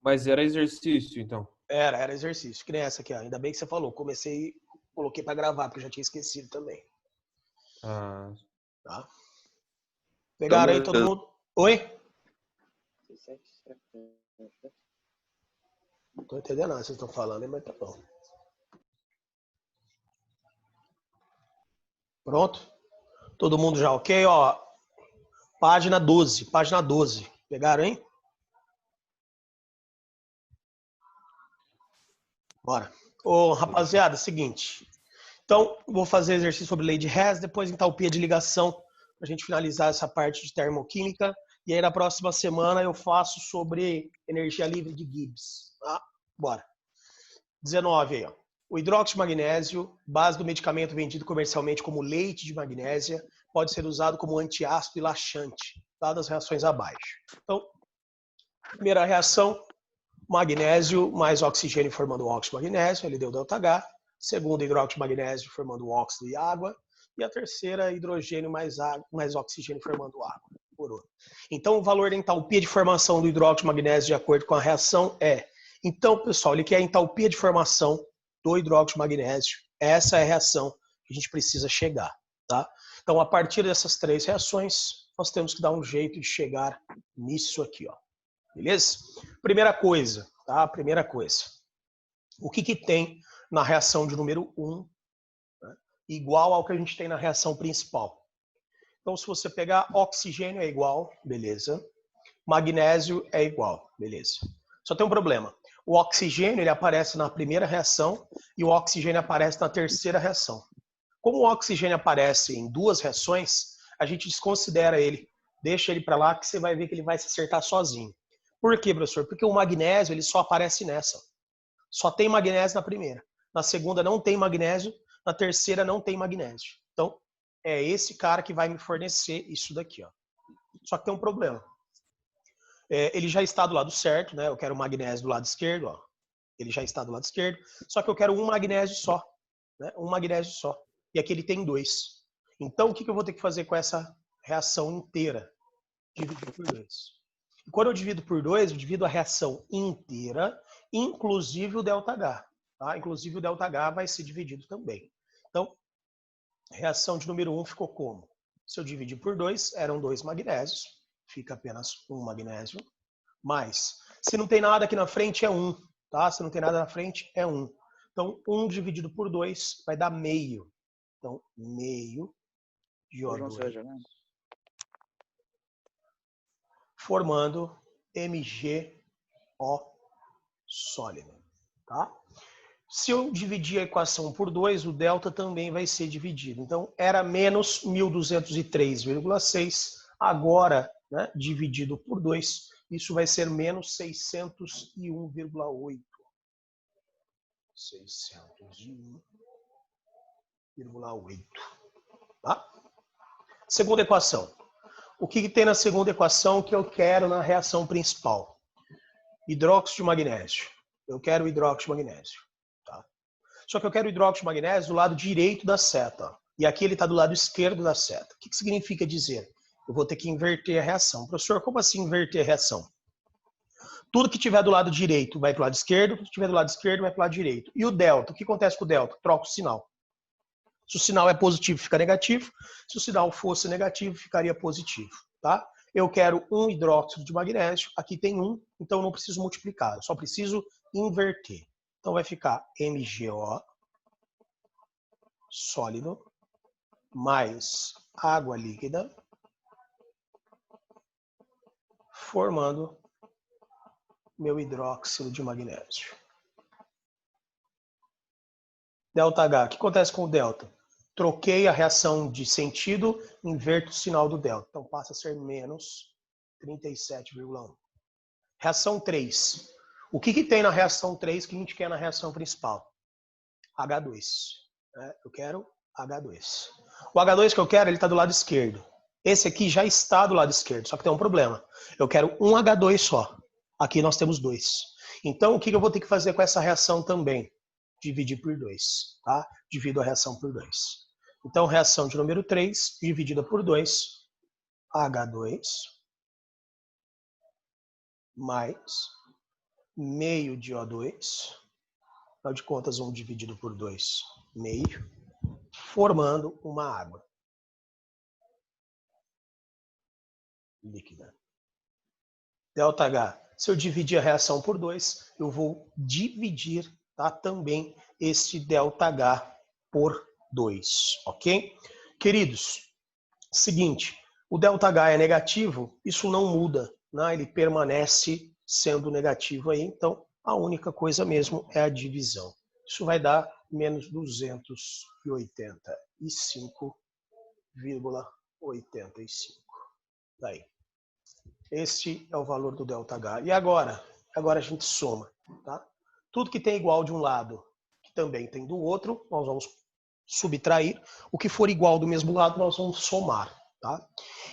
Mas era exercício, então. Era exercício. Que nem essa aqui, ó. Ainda bem que você falou. Comecei, coloquei para gravar, porque eu já tinha esquecido também. Ah, Tá? Então, Pegaram aí todo beleza. mundo? Oi? Não tô entendendo nada que vocês estão falando, mas tá bom. Pronto? Todo mundo já ok? Ó, página 12. Página 12. Pegaram, hein? Bora. Ô, rapaziada, seguinte. Então, vou fazer exercício sobre lei de Hess, depois entalpia de ligação, para a gente finalizar essa parte de termoquímica. E aí, na próxima semana, eu faço sobre energia livre de Gibbs. Tá? Bora. 19 aí, ó. O hidróxido de magnésio, base do medicamento vendido comercialmente como leite de magnésia, pode ser usado como antiácido e laxante, dadas as reações abaixo. Então, primeira reação, magnésio mais oxigênio formando óxido de magnésio, ele deu ΔH. Segunda, hidróxido de magnésio formando óxido e água. E a terceira, hidrogênio mais oxigênio formando água. Por outro. Então, o valor da entalpia de formação do hidróxido de magnésio de acordo com a reação é... Então, pessoal, ele quer a entalpia de formação do hidróxido de magnésio. Essa é a reação que a gente precisa chegar. Tá? Então, a partir dessas três reações, nós temos que dar um jeito de chegar nisso aqui, ó. Beleza? Primeira coisa, tá? Primeira coisa. O que tem na reação de número 1, né, igual ao que a gente tem na reação principal? Então, se você pegar oxigênio é igual, beleza. Magnésio é igual, beleza. Só tem um problema. O oxigênio ele aparece na primeira reação e o oxigênio aparece na terceira reação. Como o oxigênio aparece em duas reações, a gente desconsidera ele. Deixa ele para lá que você vai ver que ele vai se acertar sozinho. Por quê, professor? Porque o magnésio ele só aparece nessa. Só tem magnésio na primeira. Na segunda não tem magnésio. Na terceira não tem magnésio. Então, é esse cara que vai me fornecer isso daqui, ó. Só que tem um problema. Ele já está do lado certo, né? Eu quero o magnésio do lado esquerdo, ó. Ele já está do lado esquerdo. Só que eu quero um magnésio só. Né? Um magnésio só. E aqui ele tem 2. Então, o que eu vou ter que fazer com essa reação inteira? Dividir por 2. E quando eu divido por 2, eu divido a reação inteira, inclusive o ΔH. Tá? Inclusive o ΔH vai ser dividido também. Então, a reação de número 1 ficou como? Se eu dividir por 2, eram 2 magnésios. Fica apenas um magnésio. Mais, se não tem nada aqui na frente, é 1. Tá? Se não tem nada na frente, é 1. Então, 1 dividido por 2 vai dar meio. Então, meio de O2. Formando MgO sólido. Tá? Se eu dividir a equação por 2, o delta também vai ser dividido. Então, era menos 1203,6. Agora, né, dividido por 2, isso vai ser menos 601,8. 601,8. Tá? Segunda equação. O que tem na segunda equação que eu quero na reação principal? Hidróxido de magnésio. Eu quero hidróxido de magnésio. Tá? Só que eu quero hidróxido de magnésio do lado direito da seta. E aqui ele está do lado esquerdo da seta. O que significa dizer? Eu vou ter que inverter a reação. Professor, como assim inverter a reação? Tudo que tiver do lado direito vai para o lado esquerdo, tudo que tiver do lado esquerdo vai para o lado direito. E o delta? O que acontece com o delta? Troca o sinal. Se o sinal é positivo, fica negativo. Se o sinal fosse negativo, ficaria positivo. Tá? Eu quero um hidróxido de magnésio. Aqui tem 1, então eu não preciso multiplicar. Eu só preciso inverter. Então vai ficar MgO sólido mais água líquida formando meu hidróxido de magnésio. ΔH. O que acontece com o delta? Troquei a reação de sentido, inverto o sinal do delta. Então passa a ser menos 37,1. Reação 3. O que tem na reação 3 que a gente quer na reação principal? H2. Eu quero H2. O H2 que eu quero, ele está do lado esquerdo. Esse aqui já está do lado esquerdo, só que tem um problema. Eu quero um H2 só. Aqui nós temos 2. Então, o que eu vou ter que fazer com essa reação também? Dividir por 2. Tá? Divido a reação por 2. Então, reação de número 3, dividida por 2, H2, mais meio de O2. Afinal de contas, 1 dividido por 2, meio, formando uma água líquida. ΔH, se eu dividir a reação por 2, eu vou dividir, tá, também este ΔH por 2, ok? Queridos, seguinte, o ΔH é negativo, isso não muda, né? Ele permanece sendo negativo aí, então a única coisa mesmo é a divisão. Isso vai dar menos 285,85. Daí. Este é o valor do ΔH. E agora? Agora a gente soma, tá? Tudo que tem igual de um lado, que também tem do outro, nós vamos subtrair. O que for igual do mesmo lado, nós vamos somar, tá?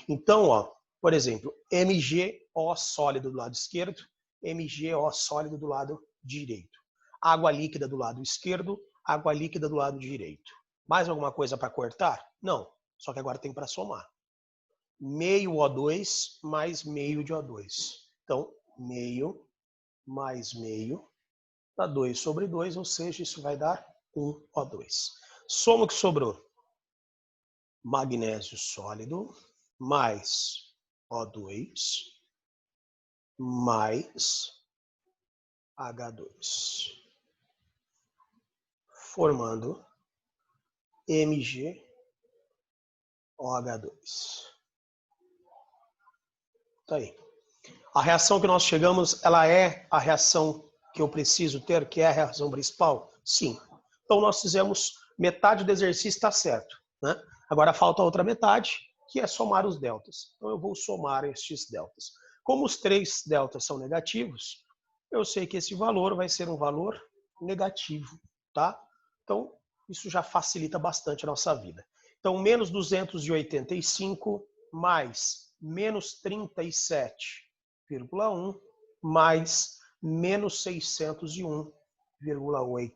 Então, ó, por exemplo, MgO sólido do lado esquerdo, MgO sólido do lado direito. Água líquida do lado esquerdo, água líquida do lado direito. Mais alguma coisa para cortar? Não, só que agora tem para somar. Meio O2 mais meio de O2. Então, meio mais meio dá 2 sobre 2, ou seja, isso vai dar 1 O2. Soma o que sobrou. Magnésio sólido mais O2 mais H2. Formando MgOH2. Tá aí. A reação que nós chegamos, ela é a reação que eu preciso ter, que é a reação principal? Sim. Então nós fizemos metade do exercício, está certo, né? Agora falta a outra metade, que é somar os deltas. Então eu vou somar estes deltas. Como os 3 deltas são negativos, eu sei que esse valor vai ser um valor negativo, tá? Então isso já facilita bastante a nossa vida. Então menos 285 mais menos 37,1 mais menos 601,8.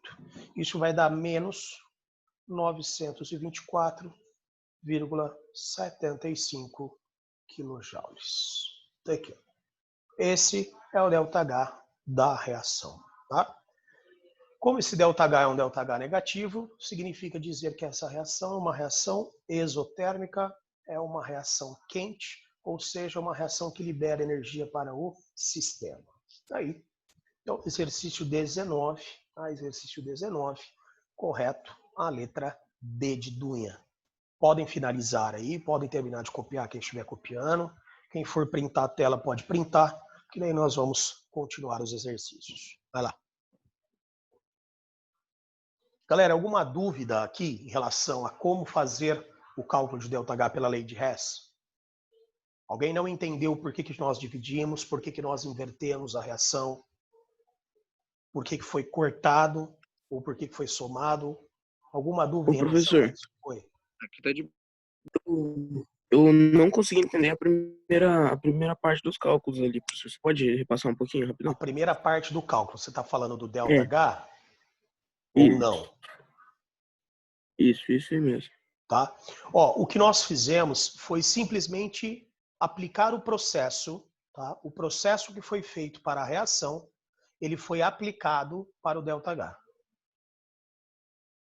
Isso vai dar menos 924,75 quilojoules. Aqui. Esse é o ΔH da reação. Tá? Como esse ΔH é um ΔH negativo, significa dizer que essa reação é uma reação exotérmica, é uma reação quente, ou seja, uma reação que libera energia para o sistema. Aí, então, exercício 19, exercício 19, correto, a letra D de Dunha. Podem finalizar aí, podem terminar de copiar quem estiver copiando. Quem for printar a tela pode printar, que daí nós vamos continuar os exercícios. Vai lá. Galera, alguma dúvida aqui em relação a como fazer o cálculo de ΔH pela lei de Hess? Alguém não entendeu por que nós dividimos, por que nós invertemos a reação, por que foi cortado ou por que foi somado? Alguma dúvida em relação a isso? Oi. Aqui tá de... Eu não consegui entender a primeira parte dos cálculos ali, professor. Você pode repassar um pouquinho rapidão? A primeira parte do cálculo, você está falando do ΔH ou Isso. não? Isso mesmo. Tá? Ó, o que nós fizemos foi simplesmente aplicar o processo, tá? O processo que foi feito para a reação, ele foi aplicado para o ΔH.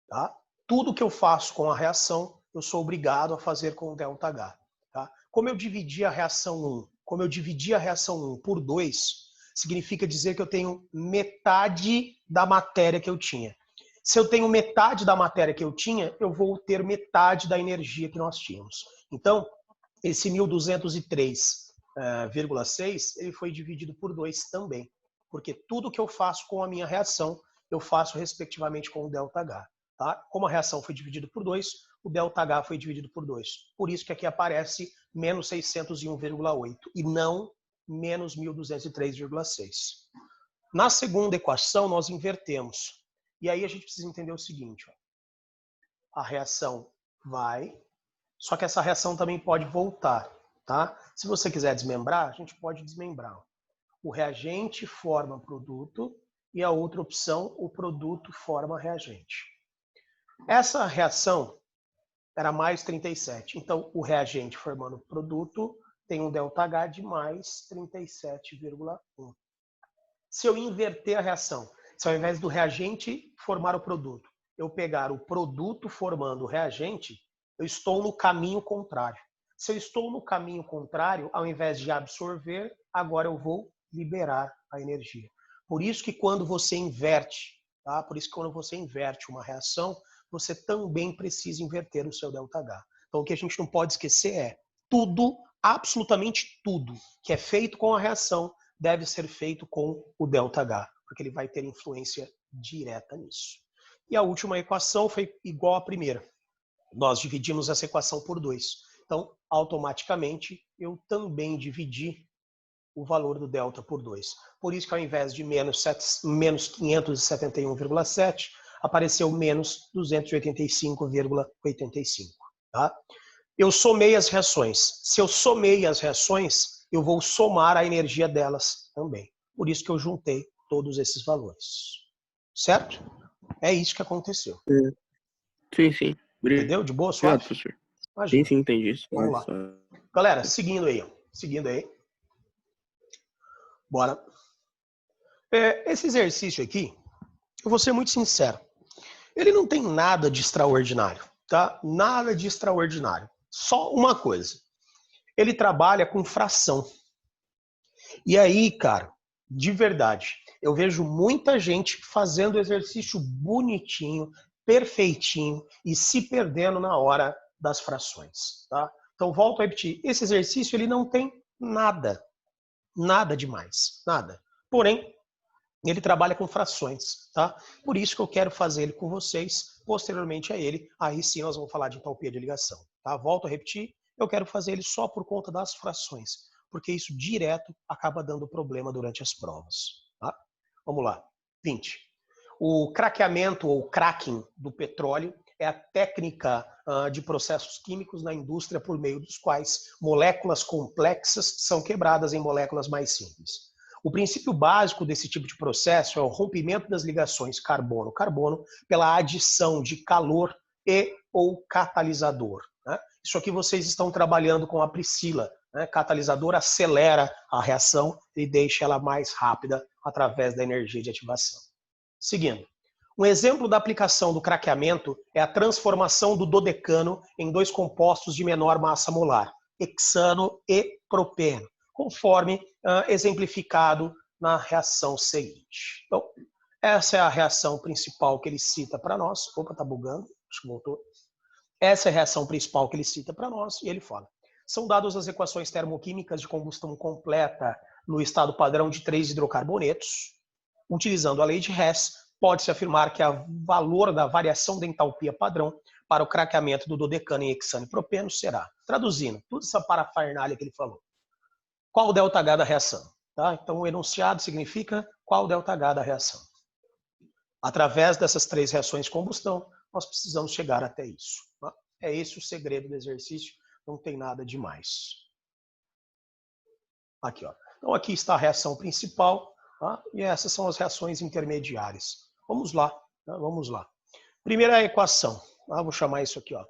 Tá? Tudo que eu faço com a reação, eu sou obrigado a fazer com o ΔH. Tá? Como eu dividi a reação 1, como eu dividi a reação 1 por 2, significa dizer que eu tenho metade da matéria que eu tinha. Se eu tenho metade da matéria que eu tinha, eu vou ter metade da energia que nós tínhamos. Então, esse 1203,6, ele foi dividido por 2 também. Porque tudo que eu faço com a minha reação, eu faço respectivamente com o ΔH. Tá? Como a reação foi dividida por 2, o ΔH foi dividido por 2. Por isso que aqui aparece menos 601,8 e não menos 1203,6. Na segunda equação, nós invertemos. E aí a gente precisa entender o seguinte. Ó. A reação vai, só que essa reação também pode voltar. Tá? Se você quiser desmembrar, a gente pode desmembrar. O reagente forma produto e a outra opção, o produto forma reagente. Essa reação era mais 37. Então, o reagente formando produto tem um ΔH de mais 37,1. Se eu inverter a reação, se ao invés do reagente formar o produto, eu pegar o produto formando o reagente, eu estou no caminho contrário. Se eu estou no caminho contrário, ao invés de absorver, agora eu vou liberar a energia. Por isso que quando você inverte, tá? Por isso que quando você inverte uma reação, você também precisa inverter o seu ΔH. Então o que a gente não pode esquecer é tudo, absolutamente tudo que é feito com a reação deve ser feito com o ΔH, porque ele vai ter influência direta nisso. E a última equação foi igual à primeira. Nós dividimos essa equação por 2. Então, automaticamente, eu também dividi o valor do delta por 2. Por isso que ao invés de menos 571,7, apareceu menos 285,85. Tá? Eu somei as reações. Se eu somei as reações, eu vou somar a energia delas também. Por isso que eu juntei todos esses valores. Certo? É isso que aconteceu. Sim, sim. Entendeu? De boa, suave? Obrigado, professor. Imagina. Sim, entendi isso. Vamos lá. Galera, seguindo aí. Seguindo aí. Bora. Esse exercício aqui, eu vou ser muito sincero. Ele não tem nada de extraordinário, tá? Nada de extraordinário. Só uma coisa. Ele trabalha com fração. E aí, cara, de verdade, eu vejo muita gente fazendo exercício bonitinho, perfeitinho e se perdendo na hora das frações, tá? Então, volto a repetir. Esse exercício, ele não tem nada demais, nada. Porém, ele trabalha com frações, tá? Por isso que eu quero fazer ele com vocês, posteriormente a ele, aí sim nós vamos falar de entalpia de ligação, tá? Volto a repetir, eu quero fazer ele só por conta das frações, porque isso direto acaba dando problema durante as provas, tá? Vamos lá. 20. O craqueamento ou cracking do petróleo é a técnica de processos químicos na indústria por meio dos quais moléculas complexas são quebradas em moléculas mais simples. O princípio básico desse tipo de processo é o rompimento das ligações carbono-carbono pela adição de calor e ou catalisador. Né? Isso aqui vocês estão trabalhando com a Priscila. Né? Catalisador acelera a reação e deixa ela mais rápida através da energia de ativação. Seguindo. Um exemplo da aplicação do craqueamento é a transformação do dodecano em dois compostos de menor massa molar, hexano e propeno, conforme exemplificado na reação seguinte. Então, essa é a reação principal que ele cita para nós. Opa, tá bugando. Acho que voltou. Essa é a reação principal que ele cita para nós e ele fala. São dadas as equações termoquímicas de combustão completa no estado padrão de 3 hidrocarbonetos. Utilizando a lei de Hess, pode-se afirmar que o valor da variação da entalpia padrão para o craqueamento do dodecano em hexano e propeno será, traduzindo, toda essa parafernália que ele falou. Qual o ΔH da reação? Tá? Então, o enunciado significa qual o ΔH da reação. Através dessas 3 reações de combustão, nós precisamos chegar até isso. Tá? É esse o segredo do exercício, não tem nada demais. Aqui, ó. Então, aqui está a reação principal, tá? E essas são as reações intermediárias. Vamos lá, tá? Vamos lá. Primeira equação, tá? Vou chamar isso aqui, ó,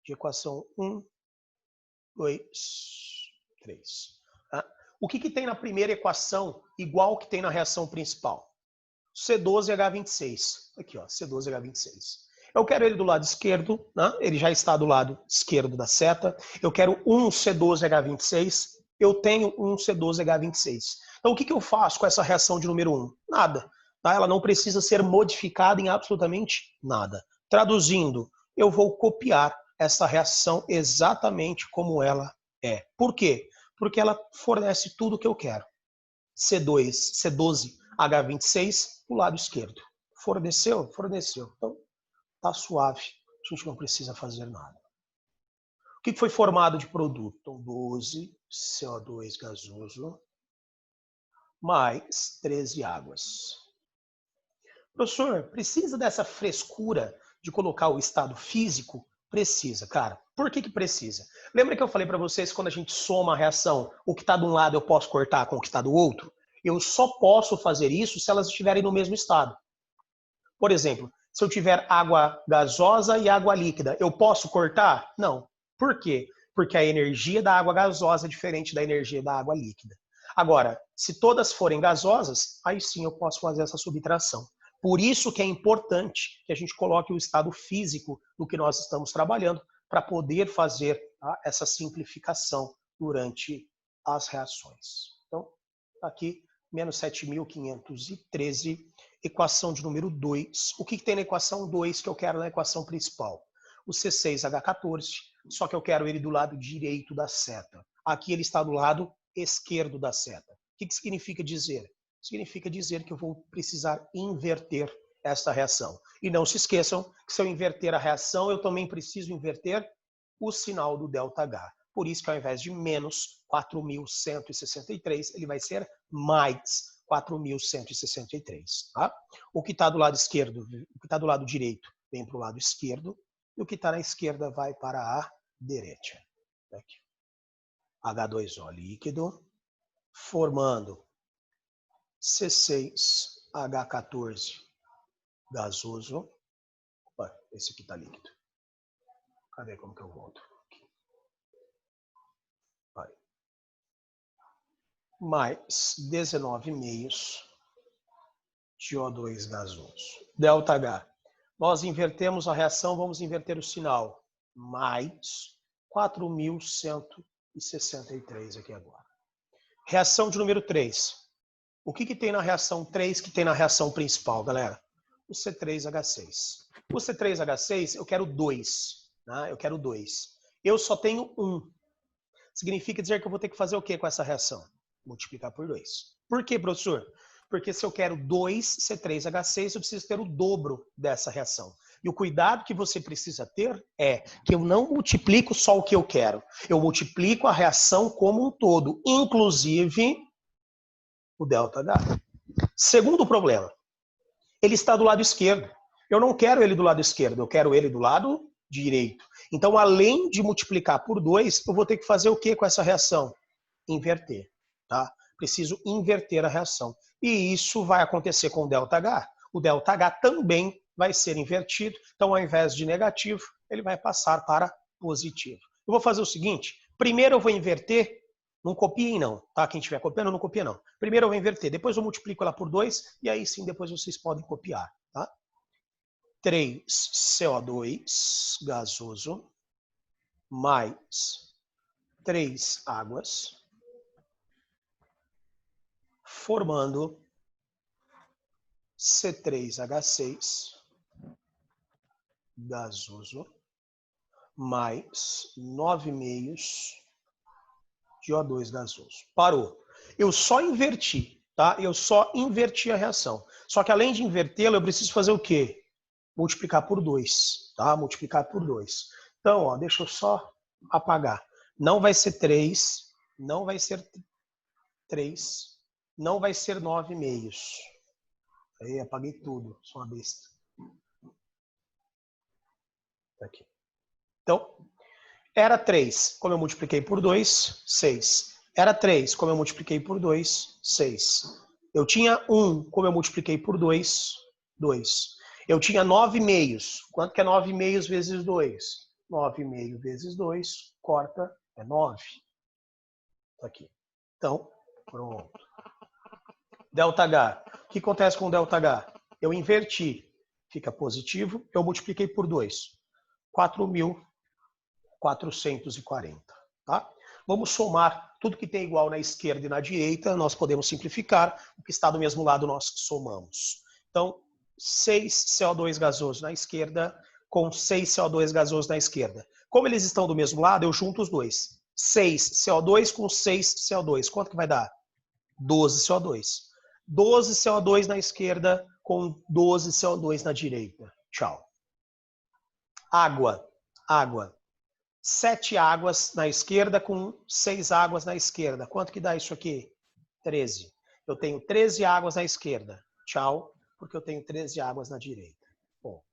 de equação 1, 2, 3. Tá? O que tem na primeira equação igual que tem na reação principal? C12H26. Aqui, ó, C12H26. Eu quero ele do lado esquerdo, né? Ele já está do lado esquerdo da seta. Eu quero um C12H26. Eu tenho um C12H26. Então, o que eu faço com essa reação de número 1? Nada. Tá? Ela não precisa ser modificada em absolutamente nada. Traduzindo, eu vou copiar essa reação exatamente como ela é. Por quê? Porque ela fornece tudo o que eu quero. C12H26 do lado esquerdo. Forneceu? Forneceu. Então, tá suave. A gente não precisa fazer nada. O que foi formado de produto? Então, 12 CO2 gasoso mais 13 águas. Professor, precisa dessa frescura de colocar o estado físico? Precisa, cara. Por que precisa? Lembra que eu falei para vocês que quando a gente soma a reação, o que está de um lado eu posso cortar com o que está do outro? Eu só posso fazer isso se elas estiverem no mesmo estado. Por exemplo, se eu tiver água gasosa e água líquida, eu posso cortar? Não. Por quê? Porque a energia da água gasosa é diferente da energia da água líquida. Agora, se todas forem gasosas, aí sim eu posso fazer essa subtração. Por isso que é importante que a gente coloque o estado físico no que nós estamos trabalhando para poder fazer, tá, essa simplificação durante as reações. Então, aqui, menos 7.513, equação de número 2. O que tem na equação 2 que eu quero na equação principal? O C6H14, só que eu quero ele do lado direito da seta. Aqui ele está do lado esquerdo da seta. O que significa dizer? Significa dizer que eu vou precisar inverter esta reação. E não se esqueçam que se eu inverter a reação, eu também preciso inverter o sinal do ΔH. Por isso que ao invés de menos 4.163, ele vai ser mais 4.163. Tá? O que está do lado esquerdo, o que está do lado direito vem para o lado esquerdo, e o que está na esquerda vai para a direita. Aqui. H2O líquido, formando C6H14 gasoso. Opa, esse aqui está líquido. Cadê como que eu volto? Vai. Mais 19,5 de O2 gasoso. ΔH. Nós invertemos a reação, vamos inverter o sinal. Mais 4.163 aqui agora. Reação de número 3. O que tem na reação 3 que tem na reação principal, galera? O C3H6. O C3H6, eu quero 2. Né? Eu quero 2. Eu só tenho 1. Significa dizer que eu vou ter que fazer o que com essa reação? Multiplicar por 2. Por quê, professor? Porque se eu quero 2 C3H6, eu preciso ter o dobro dessa reação. E o cuidado que você precisa ter é que eu não multiplico só o que eu quero. Eu multiplico a reação como um todo, inclusive o ΔH. Segundo problema, ele está do lado esquerdo. Eu não quero ele do lado esquerdo, eu quero ele do lado direito. Então, além de multiplicar por 2, eu vou ter que fazer o que com essa reação? Inverter. Tá? Preciso inverter a reação. E isso vai acontecer com o ΔH. O ΔH também vai ser invertido. Então, ao invés de negativo, ele vai passar para positivo. Eu vou fazer o seguinte. Primeiro eu vou inverter. Não copiem não, tá? Quem estiver copiando, não copia não. Primeiro eu vou inverter. Depois eu multiplico ela por 2. E aí sim, depois vocês podem copiar. Tá? 3CO2 gasoso mais 3 águas, formando C3H6 gasoso mais 9,5 de O2 gasoso. Parou. Eu só inverti, tá? Eu só inverti a reação. Só que além de invertê-la, eu preciso fazer o quê? Multiplicar por 2, tá? Multiplicar por 2. Então, ó, deixa eu só apagar. Não vai ser 3, não vai ser 3, não vai ser 9,5. Aí, apaguei tudo, sou uma besta. Tá aqui. Então, era 3, como eu multipliquei por 2, 6. Era 3, como eu multipliquei por 2, 6. Eu tinha 1, como eu multipliquei por 2, 2. Eu tinha 9,5. Quanto que é 9,5 vezes 2? 9,5 vezes 2, corta, é 9. Tá aqui. Então, pronto. ΔH. O que acontece com o ΔH? Eu inverti. Fica positivo. Eu multipliquei por 2. 4.440. Tá? Vamos somar tudo que tem igual na esquerda e na direita. Nós podemos simplificar. O que está do mesmo lado nós somamos. Então, 6 CO2 gasoso na esquerda com 6 CO2 gasoso na esquerda. Como eles estão do mesmo lado, eu junto os dois. 6 CO2 com 6 CO2. Quanto que vai dar? 12 CO2. 12 CO2 na esquerda com 12 CO2 na direita. Tchau. Água. Água. 7 águas na esquerda com 6 águas na esquerda. Quanto que dá isso aqui? 13. Eu tenho 13 águas na esquerda. Tchau, porque eu tenho 13 águas na direita. Bom.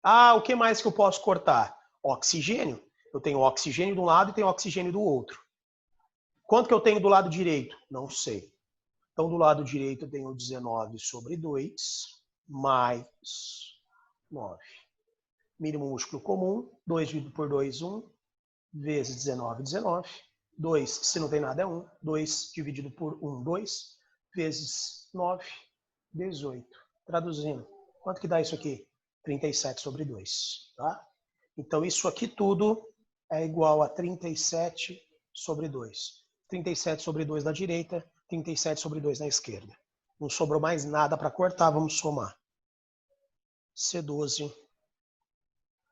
Ah, o que mais que eu posso cortar? Oxigênio. Eu tenho oxigênio de um lado e tenho oxigênio do outro. Quanto que eu tenho do lado direito? Não sei. Então, do lado direito eu tenho 19 sobre 2, mais 9. Mínimo múltiplo comum, 2 dividido por 2, 1, vezes 19, 19. 2, se não tem nada é 1. 2 dividido por 1, 2. Vezes 9, 18. Traduzindo, quanto que dá isso aqui? 37 sobre 2. Tá? Então, isso aqui tudo é igual a 37 sobre 2. 37 sobre 2 na direita, 37 sobre 2 na esquerda. Não sobrou mais nada para cortar, vamos somar. C12,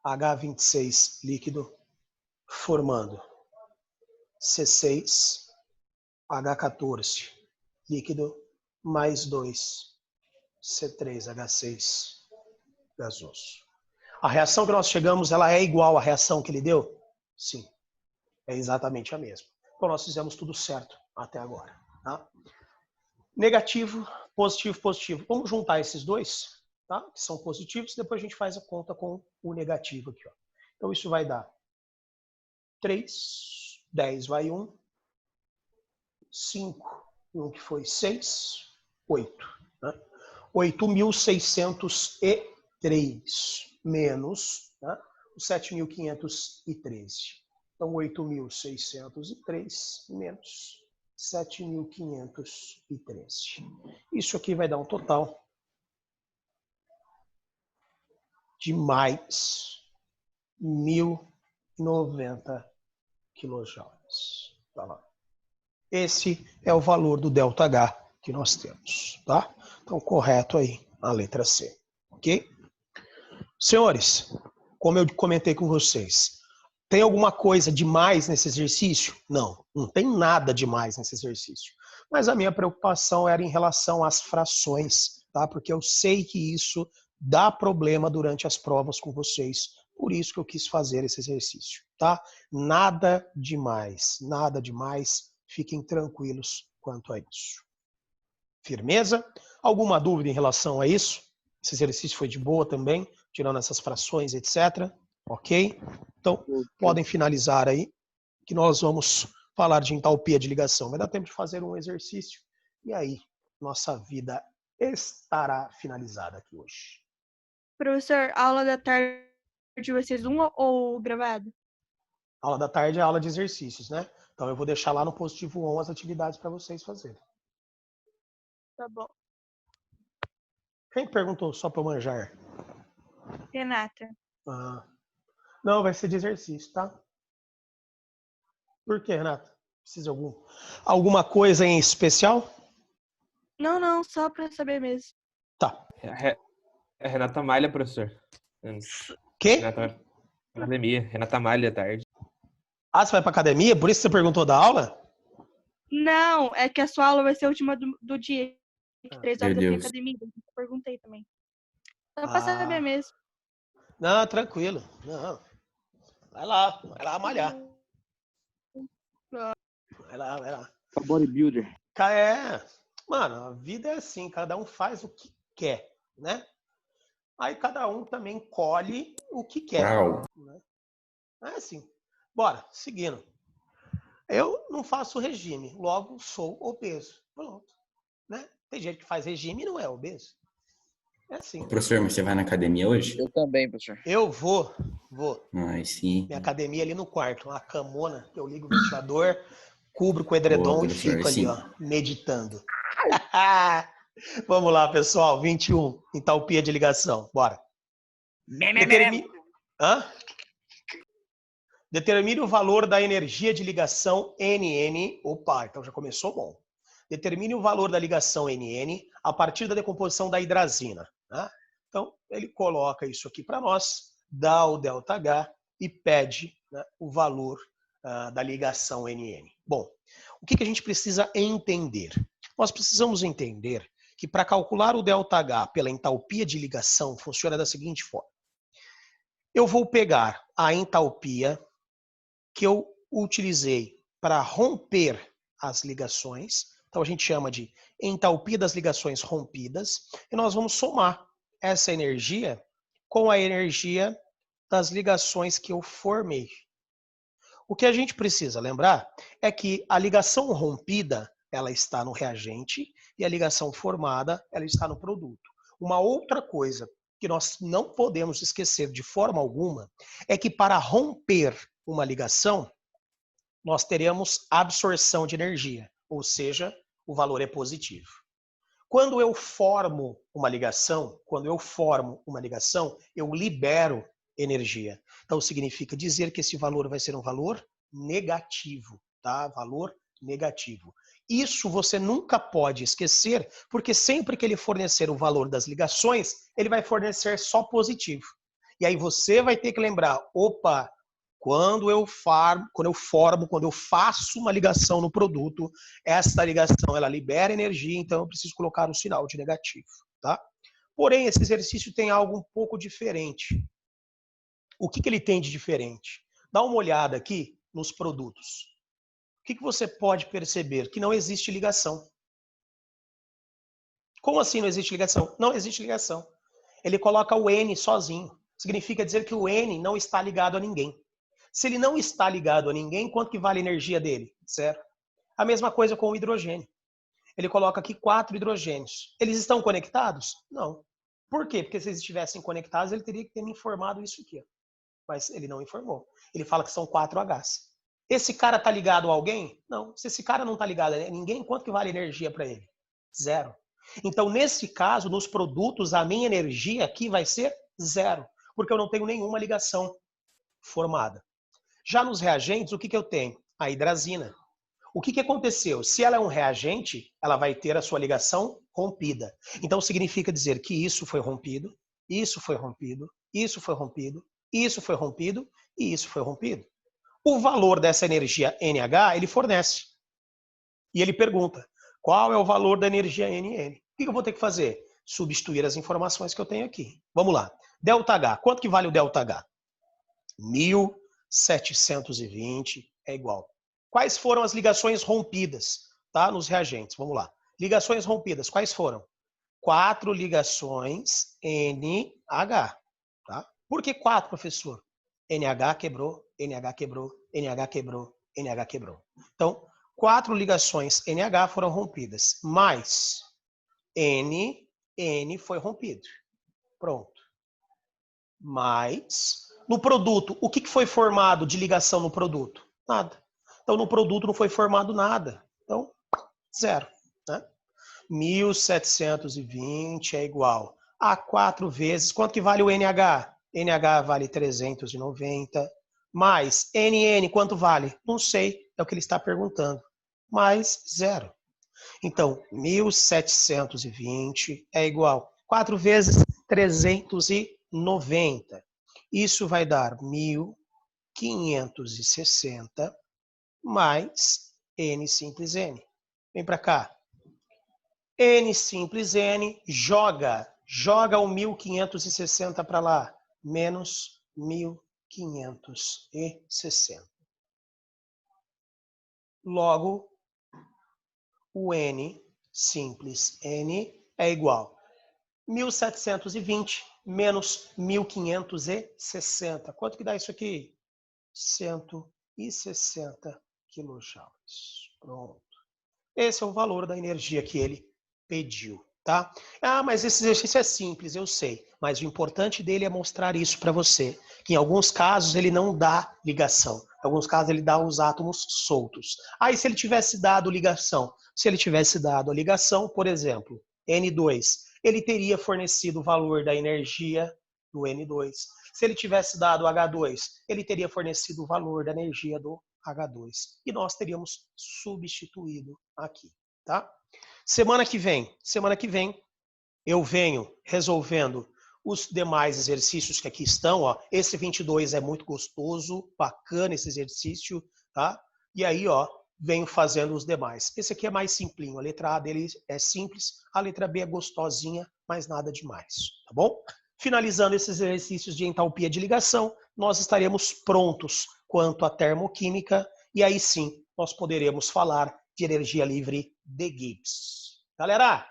H26 líquido, formando C6, H14 líquido, mais 2, C3H6 gasoso. A reação que nós chegamos, ela é igual à reação que ele deu? Sim, é exatamente a mesma. Então nós fizemos tudo certo até agora. Tá? Negativo, positivo, positivo. Vamos juntar esses dois, tá? Que são positivos, depois a gente faz a conta com o negativo aqui. Ó. Então isso vai dar 3, 10 vai 1, 5, 1 que foi 6, 8. Né? 8.603 menos, né, os 7.513. Então, 8.603 menos 7.513. Isso aqui vai dar um total de mais 1.090 quilojoules. Tá lá. Esse é o valor do ΔH que nós temos, tá? Então, correto aí a letra C, ok? Senhores, como eu comentei com vocês, tem alguma coisa demais nesse exercício? Não, não tem nada demais nesse exercício. Mas a minha preocupação era em relação às frações, tá? Porque eu sei que isso dá problema durante as provas com vocês. Por isso que eu quis fazer esse exercício, tá? Nada demais, nada demais. Fiquem tranquilos quanto a isso. Firmeza? Alguma dúvida em relação a isso? Esse exercício foi de boa também, tirando essas frações, etc. Ok? Então, podem finalizar aí, que nós vamos falar de entalpia de ligação. Vai dar tempo de fazer um exercício e aí nossa vida estará finalizada aqui hoje. Professor, aula da tarde vai ser uma ou gravado? Aula da tarde é aula de exercícios, né? Então eu vou deixar lá no positivo 1 as atividades para vocês fazerem. Tá bom. Quem perguntou só para eu manjar? Renata. Ah, não, vai ser de exercício, tá? Por quê, Renata? Precisa de alguma coisa em especial? Não, só pra saber mesmo. Tá. É Renata Malha, professor. Quê? Renata vai pra academia. Renata Malha à tarde. Ah, você vai pra academia? Por isso que você perguntou da aula? Não, é que a sua aula vai ser a última do dia. Que 3 horas Meu eu tenho Deus. academia. Eu perguntei também. Só pra saber mesmo. Não, tranquilo. Não. Vai lá malhar. Vai lá. Bodybuilder. Mano, a vida é assim, cada um faz o que quer, né? Aí cada um também colhe o que quer. Uau. Né? É assim. Bora, seguindo. Eu não faço regime, logo sou obeso. Pronto. Né? Tem gente que faz regime e não é obeso. É assim. Professor, mas você vai na academia hoje? Eu também, professor. Eu vou. Ai, sim. Minha academia ali no quarto, uma camona, que eu ligo o ventilador, cubro com o Boa, edredom e professor, fico ali, sim. ó, meditando. Vamos lá, pessoal. 21, entalpia de ligação. Bora. Determine o valor da energia de ligação NN. Opa, então já começou bom. Determine o valor da ligação NN a partir da decomposição da hidrazina. Né? Então, ele coloca isso aqui para nós, dá o ΔH e pede, né, o valor da ligação NN. Bom, o que a gente precisa entender? Nós precisamos entender que para calcular o ΔH pela entalpia de ligação funciona da seguinte forma. Eu vou pegar a entalpia que eu utilizei para romper as ligações. Então a gente chama de entalpia das ligações rompidas. E nós vamos somar essa energia com a energia das ligações que eu formei. O que a gente precisa lembrar é que a ligação rompida, ela está no reagente e a ligação formada, ela está no produto. Uma outra coisa que nós não podemos esquecer de forma alguma é que para romper uma ligação, nós teremos absorção de energia, ou seja, o valor é positivo. Quando eu formo uma ligação, eu libero energia. Então significa dizer que esse valor vai ser um valor negativo, tá? Valor negativo. Isso você nunca pode esquecer, porque sempre que ele fornecer o valor das ligações, ele vai fornecer só positivo. E aí você vai ter que lembrar, opa, quando eu faço uma ligação no produto, essa ligação ela libera energia, então eu preciso colocar um sinal de negativo, tá? Porém, esse exercício tem algo um pouco diferente. O que ele tem de diferente? Dá uma olhada aqui nos produtos. O que você pode perceber? Que não existe ligação. Como assim não existe ligação? Não existe ligação. Ele coloca o N sozinho. Significa dizer que o N não está ligado a ninguém. Se ele não está ligado a ninguém, quanto que vale a energia dele? Zero. A mesma coisa com o hidrogênio. Ele coloca aqui 4 hidrogênios. Eles estão conectados? Não. Por quê? Porque se eles estivessem conectados, ele teria que ter me informado isso aqui. Mas ele não informou. Ele fala que são 4 Hs. Esse cara está ligado a alguém? Não. Se esse cara não está ligado a ninguém, quanto que vale a energia para ele? Zero. Então, nesse caso, nos produtos, a minha energia aqui vai ser zero, porque eu não tenho nenhuma ligação formada. Já nos reagentes, o que eu tenho? A hidrazina. O que aconteceu? Se ela é um reagente, ela vai ter a sua ligação rompida. Então, significa dizer que isso foi rompido, isso foi rompido, isso foi rompido, isso foi rompido e isso foi rompido. O valor dessa energia NH, ele fornece. E ele pergunta, qual é o valor da energia NN? O que eu vou ter que fazer? Substituir as informações que eu tenho aqui. Vamos lá. ΔH. Quanto que vale o ΔH? 1720 é igual. Quais foram as ligações rompidas, tá? Nos reagentes. Vamos lá. Ligações rompidas. Quais foram? 4 ligações NH. Tá? Por que 4, professor? NH quebrou, NH quebrou, NH quebrou, NH quebrou. Então, 4 ligações NH foram rompidas, mais N foi rompido. Pronto. Mais, no produto, o que foi formado de ligação no produto? Nada. Então, no produto não foi formado nada. Então, zero. Né? 1720 é igual a 4 vezes. Quanto que vale o NH? NH vale 390. Mais NN, quanto vale? Não sei, é o que ele está perguntando. Mais zero. Então, 1720 é igual. 4 vezes 390. Isso vai dar 1560 mais N simples N. Vem para cá. N simples N, joga o 1560 para lá. Menos 1560. Logo, o N simples N é igual 1720 menos 1560. Quanto que dá isso aqui? 160 quilojoules. Pronto. Esse é o valor da energia que ele pediu, tá? Ah, mas esse exercício é simples, eu sei. Mas o importante dele é mostrar isso para você. Que em alguns casos ele não dá ligação. Em alguns casos ele dá os átomos soltos. Aí se ele tivesse dado ligação, se ele tivesse dado a ligação, por exemplo, N2, ele teria fornecido o valor da energia do N2. Se ele tivesse dado H2, ele teria fornecido o valor da energia do H2. E nós teríamos substituído aqui, tá? Semana que vem, eu venho resolvendo os demais exercícios que aqui estão, ó. Esse 22 é muito gostoso, bacana esse exercício, tá? E aí, ó, venho fazendo os demais. Esse aqui é mais simplinho, a letra A dele é simples, a letra B é gostosinha, mas nada demais, tá bom? Finalizando esses exercícios de entalpia de ligação, nós estaremos prontos quanto à termoquímica, e aí sim, nós poderemos falar de energia livre de Gibbs. Galera,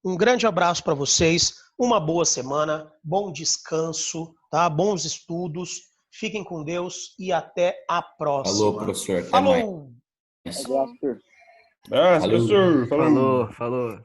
um grande abraço para vocês, uma boa semana, bom descanso, tá? Bons estudos, fiquem com Deus e até a próxima. Falou, professor. Até Falou! mais. Abraço, Falou. professor. Falou. Falou.